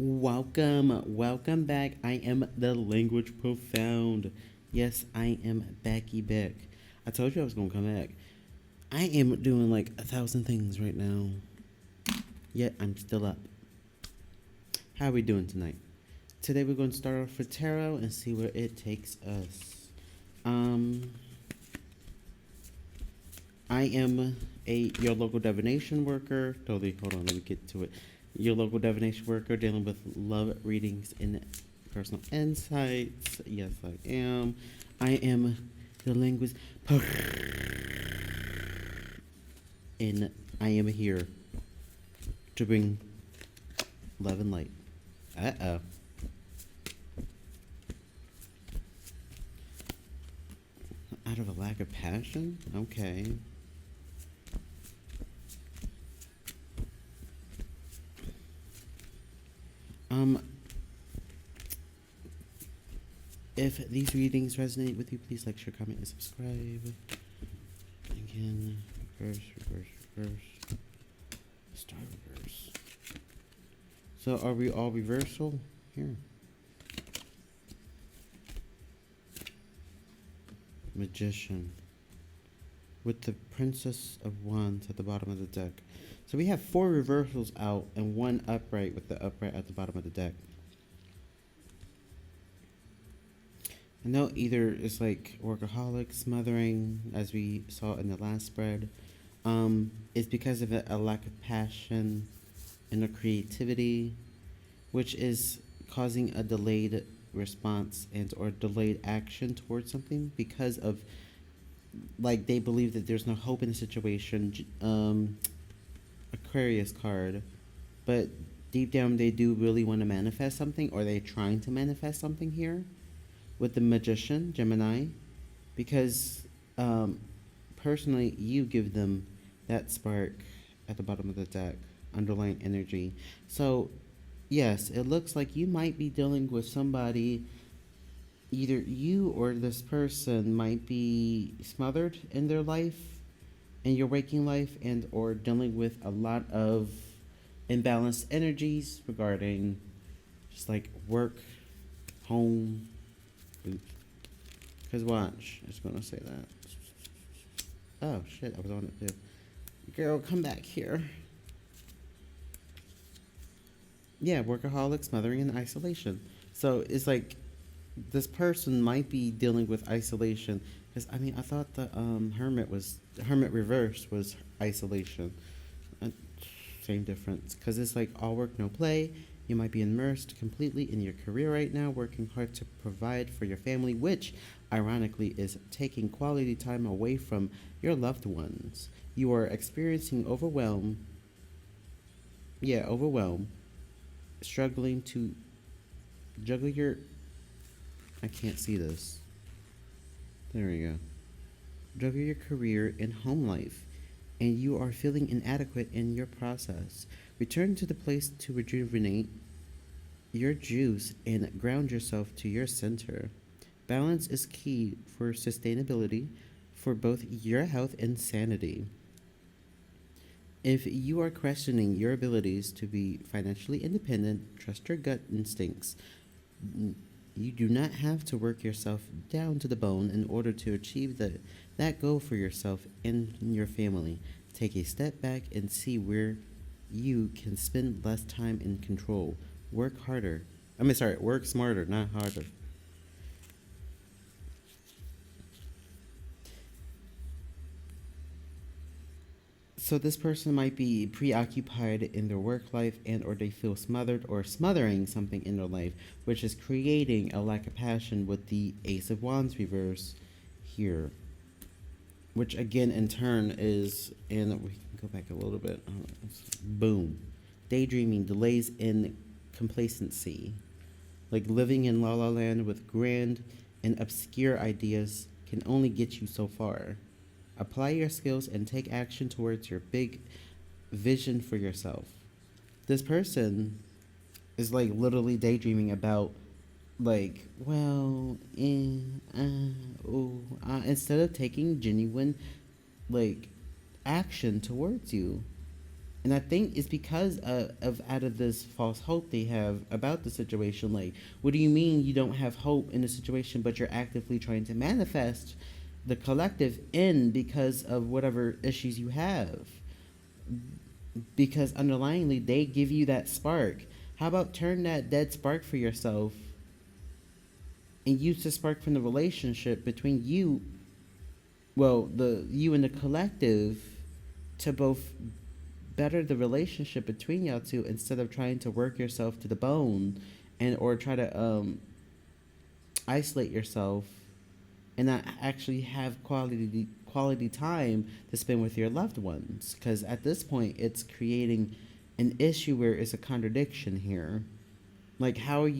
Welcome back. I am the language profound. Yes, I am back. I told you I was gonna come back. I am doing like 1,000 things right now, yet I'm still up. How are we doing tonight? Today we're going to start off with tarot and see where it takes us. Um, I am your local divination worker. Totally. Hold on, let me get to it. Your local divination worker dealing with love readings and personal insights. Yes, I am. I am the linguist, and I am here to bring love and light. Uh-oh. Out of a lack of passion? Okay. If these readings resonate with you, please like, share, comment, and subscribe. Again, reverse. Star reverse. So are we all reversal here? Magician. With the Princess of Wands at the bottom of the deck. So we have 4 reversals out and 1 upright with the upright at the bottom of the deck. I know either it's like workaholic, smothering, as we saw in the last spread. It's because of a lack of passion and a creativity, which is causing a delayed response and or delayed action towards something because of, like, they believe that there's no hope in the situation. Aquarius card, but deep down they do really want to manifest something, or they're trying to manifest something here with the Magician, Gemini, because personally, you give them that spark at the bottom of the deck, underlying energy. So, yes, it looks like you might be dealing with somebody, either you or this person might be smothered in their life, in your waking life, and or dealing with a lot of imbalanced energies regarding just like work, home. Because watch, it's going to say that. Oh, shit, I was on it too. Girl, come back here. Yeah, workaholic, smothering, and isolation. So it's like this person might be dealing with isolation. Because, I mean, I thought the hermit reverse was isolation. Uh, Same difference. Because it's like all work, no play. You might be immersed completely in your career right now, working hard to provide for your family, which, ironically, is taking quality time away from your loved ones. You are experiencing overwhelm. Yeah, overwhelm. Struggling to juggle your... I can't see this. There we go. Juggle your career and home life, and you are feeling inadequate in your process. Return to the place to rejuvenate your juice and ground yourself to your center. Balance is key for sustainability for both your health and sanity. If you are questioning your abilities to be financially independent, trust your gut instincts. You do not have to work yourself down to the bone in order to achieve that goal for yourself and your family. Take a step back and see where you can spend less time in control. Work smarter, not harder. So this person might be preoccupied in their work life, and or they feel smothered or smothering something in their life, which is creating a lack of passion with the Ace of Wands reverse here. Which again in turn is, and we can go back a little bit. Boom. Daydreaming, delays in complacency. Like living in la la land with grand and obscure ideas can only get you so far. Apply your skills and take action towards your big vision for yourself. This person is like literally daydreaming about, like, well, instead of taking genuine, like, action towards you. And I think it's because of out of this false hope they have about the situation. Like, what do you mean you don't have hope in the situation, but you're actively trying to manifest the collective in because of whatever issues you have? Because underlyingly, they give you that spark. How about turn that dead spark for yourself and use the spark from the relationship between you, well, the you and the collective, to both better the relationship between y'all two instead of trying to work yourself to the bone and or try to isolate yourself and not actually have quality time to spend with your loved ones, because at this point it's creating an issue where it's a contradiction here. Like, how do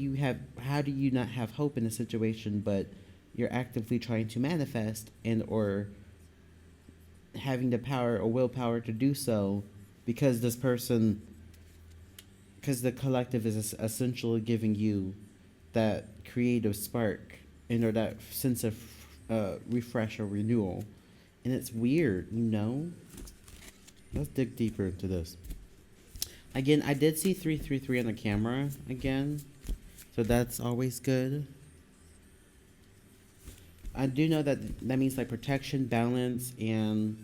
you not have hope in a situation but you're actively trying to manifest and or having the power or willpower to do so, because this person, because the collective is essentially giving you that creative spark and or that sense of refresh or renewal. And it's weird, you know? Let's dig deeper into this. Again, I did see 333 on the camera again, so that's always good. I do know that that means like protection, balance, and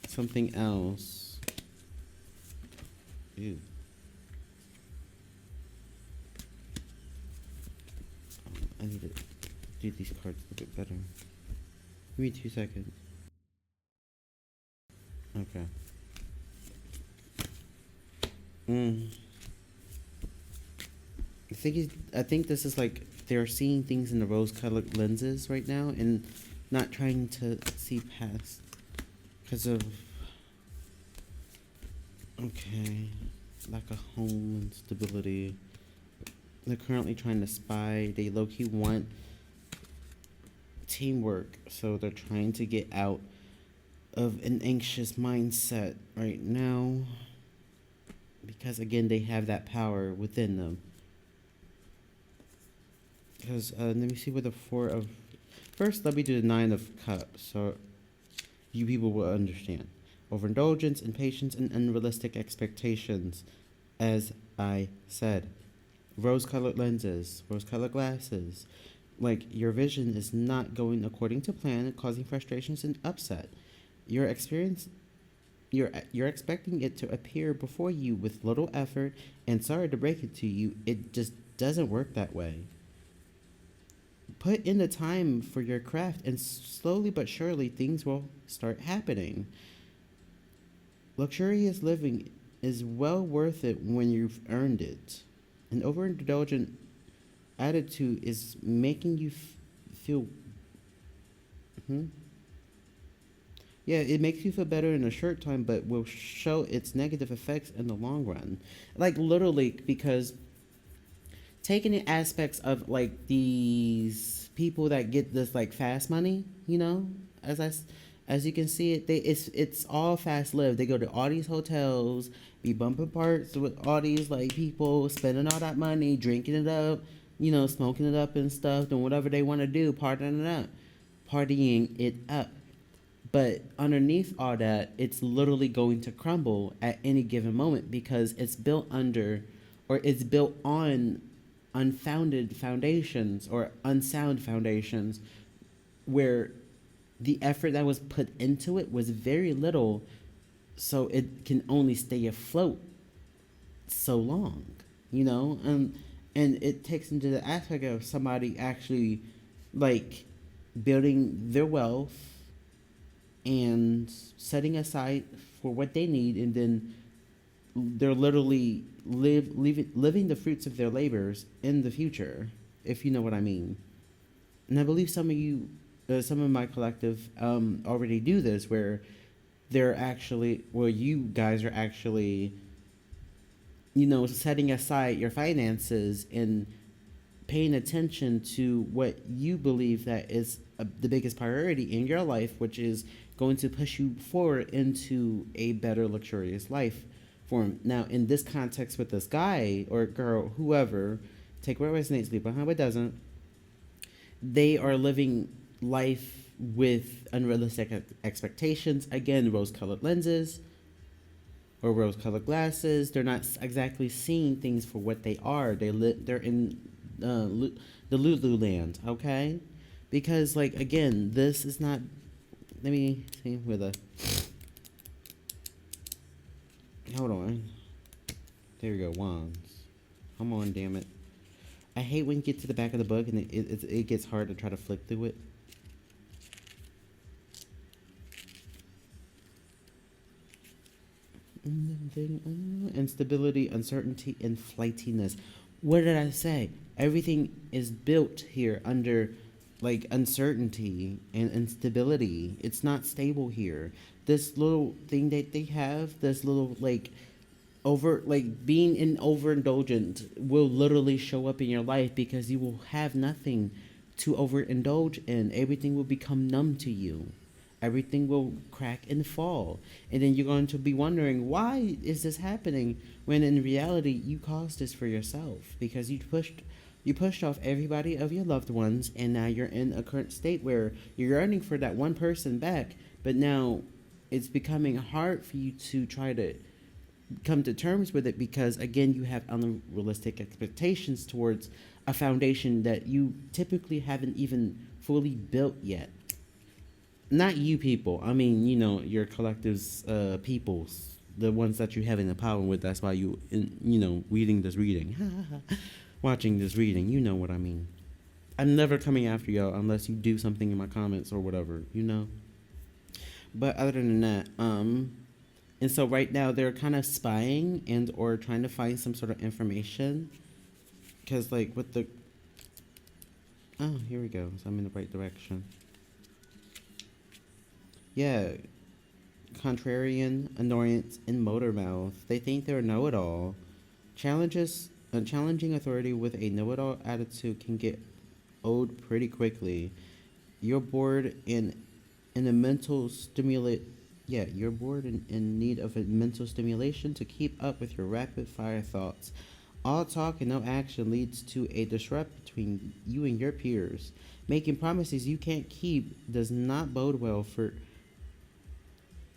something else. Ew. I need to do these cards a bit better. Give me 2 seconds. Okay. I think this is like they're seeing things in the rose-colored lenses right now and not trying to see past because of lack of home and stability. They're currently trying to spy. They low-key want teamwork, so they're trying to get out of an anxious mindset right now because again they have that power within them. Because let me see what the first let me do the 9 of Cups so you people will understand. Overindulgence, impatience, and unrealistic expectations. As I said, rose-colored lenses, rose-colored glasses. Like, your vision is not going according to plan, causing frustrations and upset. You're expecting it to appear before you with little effort, and sorry to break it to you, it just doesn't work that way. Put in the time for your craft, and slowly but surely things will start happening. Luxurious living is well worth it when you've earned it. An overindulgent attitude is making you feel. Yeah, it makes you feel better in a short time, but will show its negative effects in the long run. Like, literally, because taking the aspects of like these people that get this like fast money, you know, as you can see it, it's all fast lived. They go to all these hotels, be bumping parts with all these like people, spending all that money, drinking it up, you know, smoking it up and stuff, doing whatever they want to do, partying it up. But underneath all that, it's literally going to crumble at any given moment because it's built under, or it's built on unfounded foundations or unsound foundations where the effort that was put into it was very little, so it can only stay afloat so long, you know? And it takes into the aspect of somebody actually like building their wealth and setting aside for what they need, and then they're literally living the fruits of their labors in the future, if you know what I mean. And I believe some of you, some of my collective already do this, where you guys are actually, you know, setting aside your finances and paying attention to what you believe that is the biggest priority in your life, which is going to push you forward into a better luxurious life form. Now, in this context with this guy or girl, whoever, take what resonates, leave behind what doesn't. They are living life with unrealistic expectations. Again, rose-colored lenses. or rose-colored glasses. They're not exactly seeing things for what they are. They're in the Lulu land, okay? Because like again, this is not. Let me see with a. Hold on. There we go. Wands. Come on, damn it. I hate when you get to the back of the book and it gets hard to try to flick through it. Instability, uncertainty, and flightiness. What did I say? Everything is built here under like uncertainty and instability. It's not stable here. This little thing that they have, this little like over like being in overindulgent will literally show up in your life because you will have nothing to overindulge in. Everything will become numb to you. Everything will crack and fall. And then you're going to be wondering, why is this happening? When in reality, you caused this for yourself because you pushed off everybody of your loved ones, and now you're in a current state where you're yearning for that one person back, but now it's becoming hard for you to try to come to terms with it because again you have unrealistic expectations towards a foundation that you typically haven't even fully built yet. Not you people, I mean, you know, your collectives, peoples, the ones that you're having a problem with. That's why reading this reading watching this reading, you know what I mean. I'm never coming after y'all unless you do something in my comments or whatever, you know. But other than that, and so right now they're kind of spying and or trying to find some sort of information. Because like with the... Oh, here we go. So I'm in the right direction. Yeah. Contrarian, annoyance, and motor mouth. They think they're know-it-all. Challenging authority with a know-it-all attitude can get old pretty quickly. You're bored and in a mental stimulate... Yeah, you're bored and in need of a mental stimulation to keep up with your rapid-fire thoughts. All talk and no action leads to a disrupt between you and your peers. Making promises you can't keep does not bode well for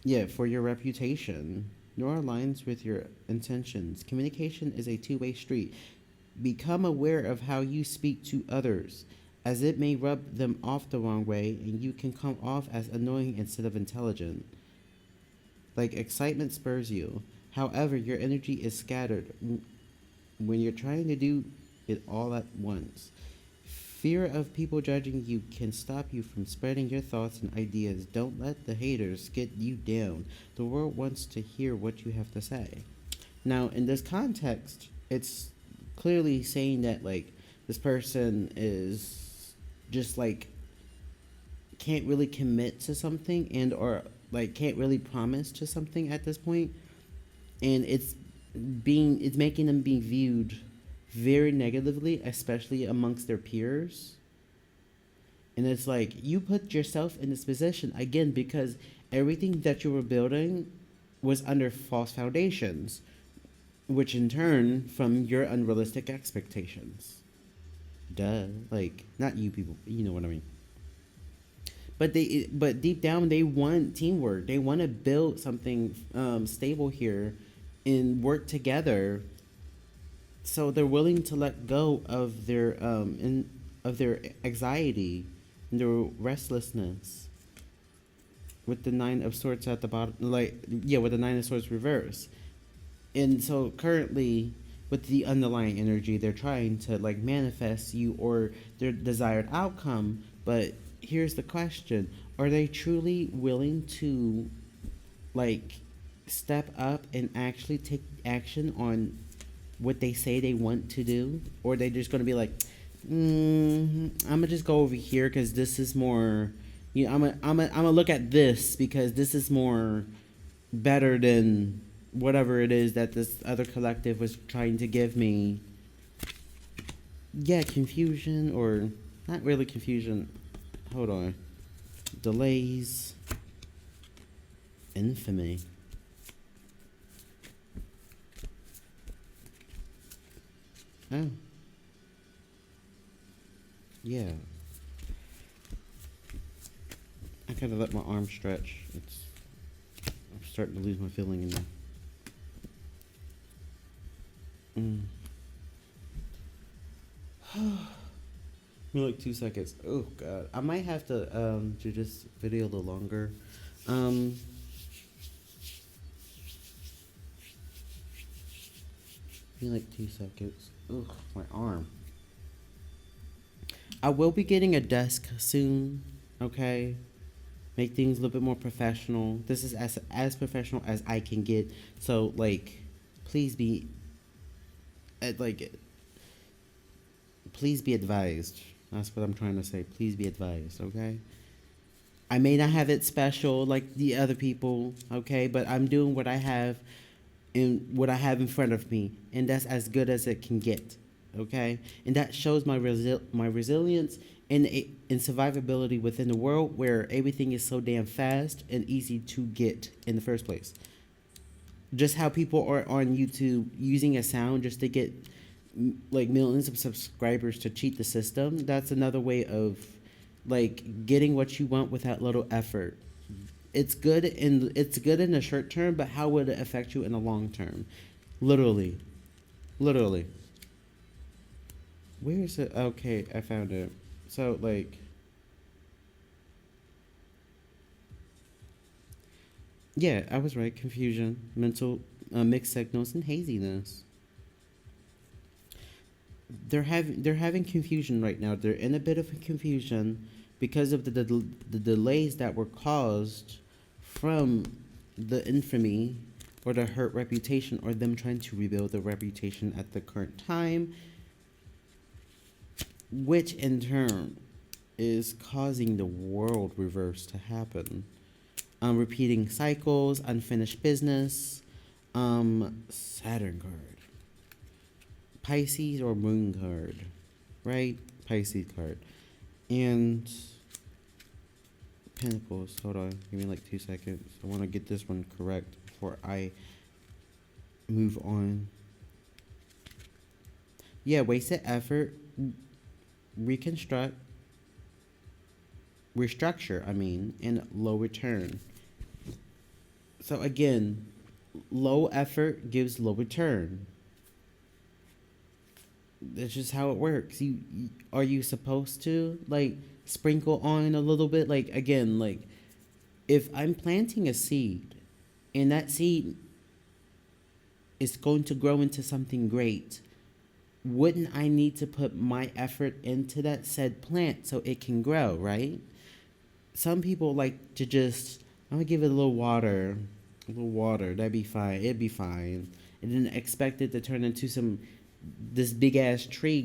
your reputation, nor aligns with your intentions. Communication is a two-way street. Become aware of how you speak to others, as it may rub them off the wrong way, and you can come off as annoying instead of intelligent. Like excitement spurs you. However, your energy is scattered when you're trying to do it all at once. Fear of people judging you can stop you from spreading your thoughts and ideas. Don't let the haters get you down. The world wants to hear what you have to say. Now, in this context, it's clearly saying that like this person is just like can't really commit to something and or like can't really promise to something at this point, and it's making them be viewed very negatively, especially amongst their peers. And it's like you put yourself in this position again because everything that you were building was under false foundations, which in turn from your unrealistic expectations. Duh, like not you people, you know what I mean. But deep down, they want teamwork. They want to build something stable here, and work together. So they're willing to let go of their anxiety, and their restlessness. With the Nine of Swords at the bottom, with the Nine of Swords reverse, and so currently with the underlying energy, they're trying to like manifest you or their desired outcome, but here's the question: are they truly willing to like step up and actually take action on what they say they want to do, or are they just going to be like, I'm gonna just go over here because this is more, I'm gonna look at this because this is more better than whatever it is that this other collective was trying to give me. Yeah, confusion, or not really confusion. Hold on. Delays. Infamy. Oh. Yeah. I gotta let my arm stretch. I'm starting to lose my feeling in there. Mm. Give me like 2 seconds. Oh god, I might have to do this video a little longer. Um, give me like 2 seconds. Ugh, my arm. I will be getting a desk soon. Okay, make things a little bit more professional. This is as professional as I can get. So like, please be, like, please be advised. That's what I'm trying to say. Please be advised. Okay. I may not have it special like the other people. Okay, but I'm doing what I have in what I have in front of me, and that's as good as it can get. Okay, and that shows my resilience and survivability within the world where everything is so damn fast and easy to get in the first place. Just how people are on YouTube using a sound just to get like millions of subscribers to cheat the system. That's another way of like getting what you want without little effort. It's good in the short term, but how would it affect you in the long term? Literally, literally. Where is it? Okay, I found it. So like, yeah, I was right. Confusion, mental mixed signals, and haziness. They're having confusion right now. They're in a bit of a confusion because of the delays that were caused from the infamy or the hurt reputation or them trying to rebuild the reputation at the current time, which in turn is causing the world reverse to happen. Repeating cycles, unfinished business, Saturn card, Pisces or Moon card, right? Pisces card, and Pentacles. Hold on, give me like 2 seconds. I want to get this one correct before I move on. Yeah, wasted effort, reconstruct, restructure. I mean, and low return. So again, low effort gives low return. That's just how it works. Are you supposed to like sprinkle on a little bit? Like again, like if I'm planting a seed and that seed is going to grow into something great, wouldn't I need to put my effort into that said plant so it can grow, right? Some people like to just, I'm gonna give it a little water, that'd be fine, it'd be fine. And then expect it to turn into this big ass tree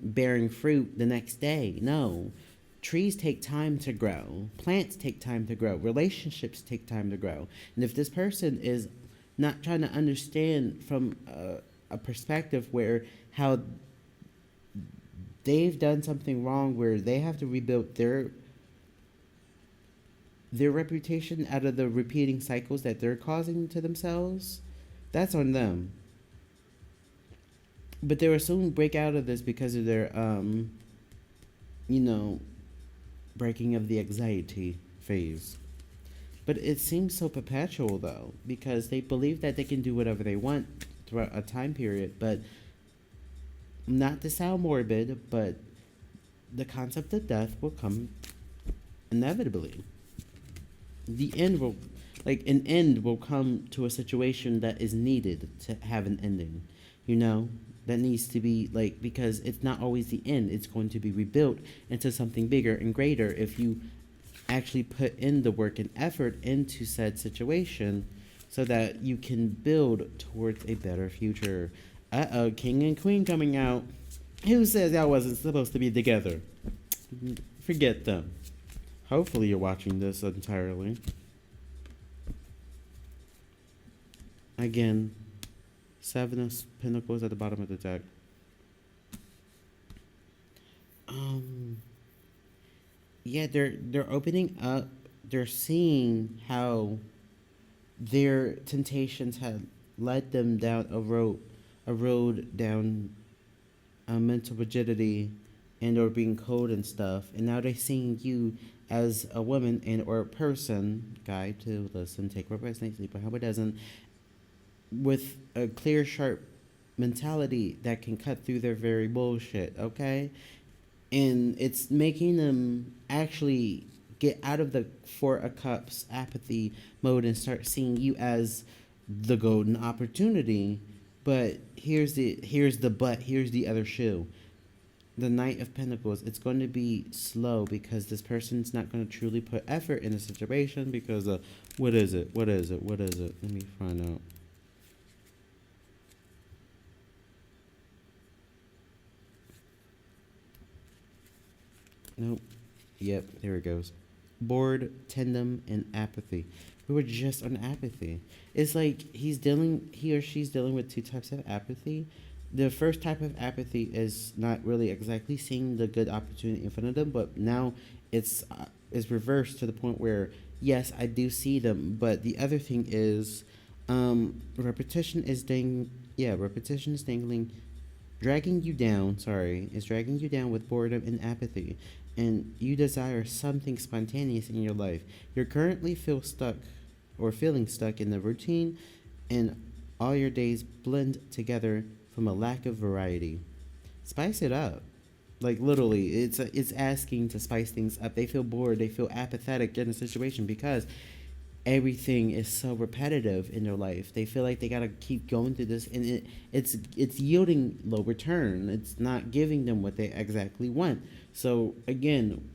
bearing fruit the next day. No. Trees take time to grow. Plants take time to grow. Relationships take time to grow. And if this person is not trying to understand from a perspective where how they've done something wrong where they have to rebuild their reputation out of the repeating cycles that they're causing to themselves, that's on them. But they will soon break out of this because of their you know, breaking of the anxiety phase. But it seems so perpetual though, because they believe that they can do whatever they want throughout a time period, but not to sound morbid, but the concept of death will come inevitably. The end will, like, an end will come to a situation that is needed to have an ending, you know? That needs to be, like, because it's not always the end. It's going to be rebuilt into something bigger and greater if you actually put in the work and effort into said situation so that you can build towards a better future. Uh-oh, king and queen coming out. Who says y'all wasn't supposed to be together? Forget them. Hopefully you're watching this entirely. Again, Seven of Pentacles at the bottom of the deck. Yeah, they're opening up. They're seeing how their temptations had led them down a road down mental rigidity and or being cold and stuff. And now they're seeing you as a woman and or a person, guy to listen, take what resonates, sleep, how it doesn't, with a clear, sharp mentality that can cut through their very bullshit, okay? And it's making them actually get out of the Four of Cups apathy mode and start seeing you as the golden opportunity. But here's the other shoe. The Knight of Pentacles, it's going to be slow because this person's not going to truly put effort in the situation because what is it? What is it? What is it? Let me find out. Nope. Yep, there it goes. Bored, tendum, and apathy. We were just on apathy. It's like he or she's dealing with two types of apathy. The first type of apathy is not really exactly seeing the good opportunity in front of them, but now it's reversed to the point where yes, I do see them, but the other thing is, repetition is repetition is dangling, dragging you down. Sorry, is dragging you down with boredom and apathy, and you desire something spontaneous in your life. You're currently feeling stuck in the routine, and all your days blend together from a lack of variety. Spice it up. Like literally, it's asking to spice things up. They feel bored. They feel apathetic in a situation because everything is so repetitive in their life. They feel like they gotta keep going through this, and it's yielding low return. It's not giving them what they exactly want. So again,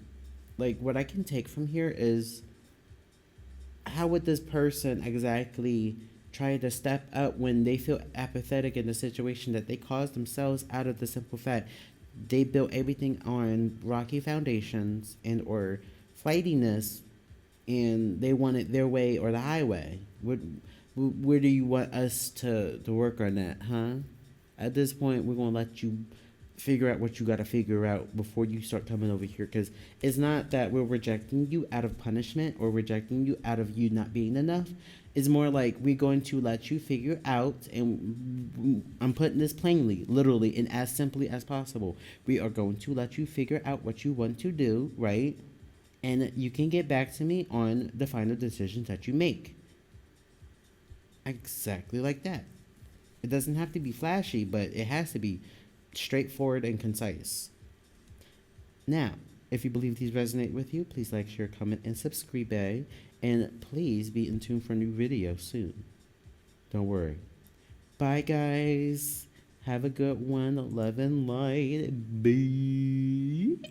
like what I can take from here is how would this person exactly try to step up when they feel apathetic in the situation that they caused themselves out of the simple fact they built everything on rocky foundations and or flightiness, and they want it their way or the highway. Where do you want us to work on that, huh? At this point, we're gonna let you figure out what you gotta figure out before you start coming over here. Because it's not that we're rejecting you out of punishment or rejecting you out of you not being enough. It's more like we're going to let you figure out, and I'm putting this plainly, literally, and as simply as possible. We are going to let you figure out what you want to do, right? And you can get back to me on the final decisions that you make. Exactly like that. It doesn't have to be flashy, but it has to be straightforward and concise. Now, if you believe these resonate with you, please like, share, comment, and subscribe. And please be in tune for a new video soon. Don't worry. Bye, guys. Have a good one. Love and light. Bye.